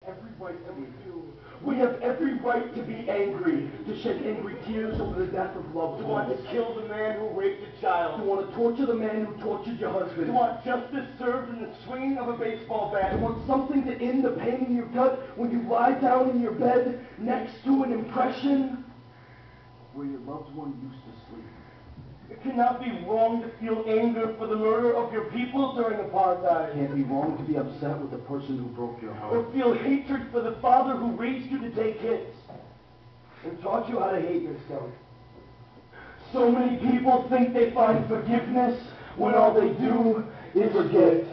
every right to be. We have every right to be angry, to shed angry tears over the death of loved ones. To want to kill the man who raped a child. To want to torture the man who tortured your husband. To want justice served in the swinging of a baseball bat. To want something to end the pain in your gut when you lie down in your bed next to an impression where your loved one used to sleep. It cannot be wrong to feel anger for the murder of your people during apartheid. It can't be wrong to be upset with the person who broke your heart. Or feel hatred for the father who raised you to take hits and taught you how to hate yourself. So many people think they find forgiveness when all they do is forget.